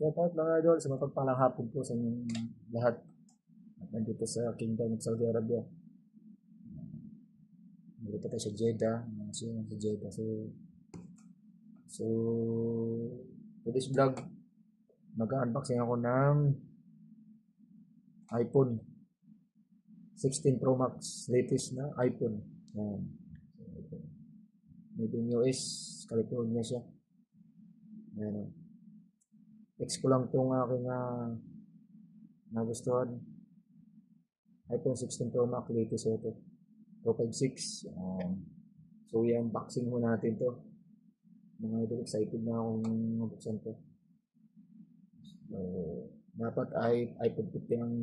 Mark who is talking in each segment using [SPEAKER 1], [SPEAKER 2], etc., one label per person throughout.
[SPEAKER 1] Shout out mga idol sa mapagpalang hapon po sa inyong lahat. At nandito sa Kingdom of Saudi Arabia. Nandito tayo sa Jeddah. Sa Jeddah. So, for this vlog, mag-unboxing ako ng iPhone 16 Pro Max. Latest na iPhone. Yan. Made in US, California siya. Yan. Text ko lang itong aking nagustuhan. iPhone 16 Pro Max latest ito. 256. So, i-unboxing mo natin to. Mga idol, excited na akong mabuksan to. So, dapat ay iPhone 15 ang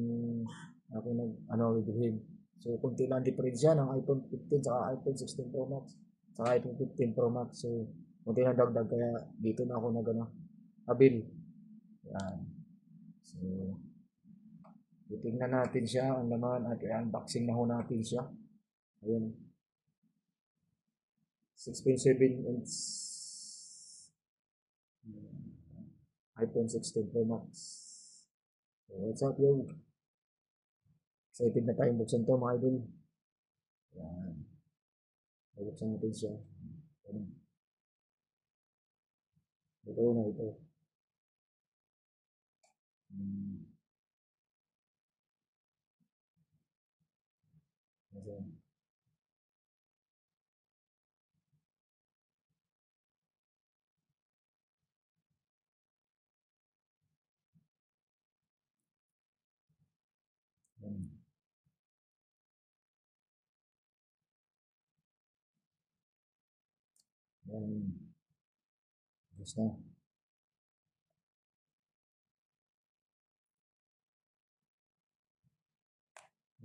[SPEAKER 1] ako bibilhin. So, kunti lang difference yan ng iPhone 15 saka iPhone 16 Pro Max saka iPhone 15 Pro Max. So, kunti lang dagdag kaya dito na ako abil. Yan. So, titingnan natin siya ang laman at i-unboxing na ho natin siya. Ayun. 6.7 inch iPhone 16 Pro Max. So, what's up yo? Excited na tayong buksan to mga idol. Yan. Buksan natin siya. Ito na ito. Yan. Tapos na.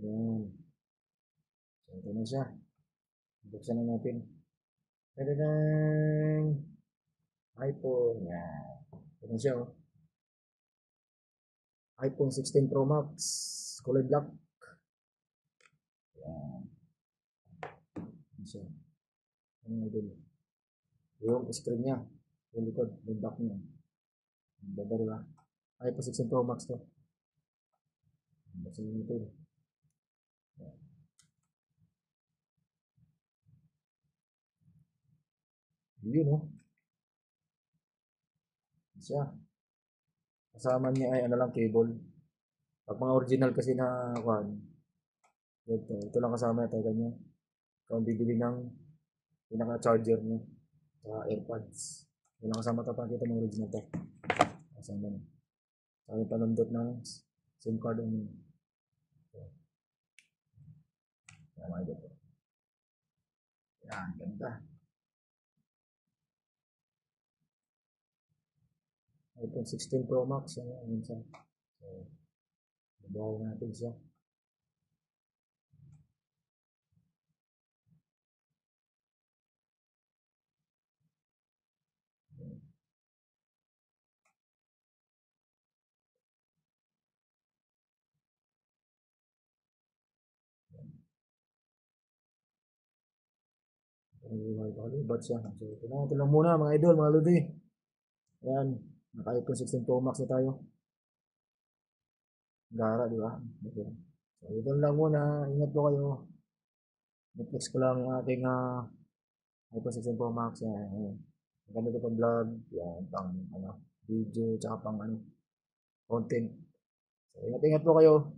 [SPEAKER 1] Yan. So, ito na siya. Buksan na natin. Tadadang! iPhone. Yan. Ito na siya, oh. iPhone 16 Pro Max. Kulay black. Yan. Ito siya. Ano idol? Yung screen niya. Yung likod. Yung back niya. Ang ganda, diba? iPhone 16 Pro Max to. Buksan natin. Yan. Yun, oh. Siya. Kasama niya ay ano lang, cable. Pag mga original kasi na ito lang kasama ito, ganyan. Kung bibili ng pinaka-charger niya sa AirPods. Ito lang kasama ito, pakita mga original ito. Kasama niya. Saka yung panundot ng SIM card niya. Yan, mga ito. Yan, ganda. iPhone 16 Pro Max. Yan, so, babaw natin siya. Lubat siya. So, ito lang muna mga idol, mga lodi. Yan, naka-iPhone 16 Pro Max na tayo. Gara, di ba? So, ito lang muna. Ingat po kayo. Netflix ko lang ang ating iPhone 16 Pro Max. Yan. Maganda ito pang vlog. Yan, pang video, tsaka pang content. So, ingat po kayo.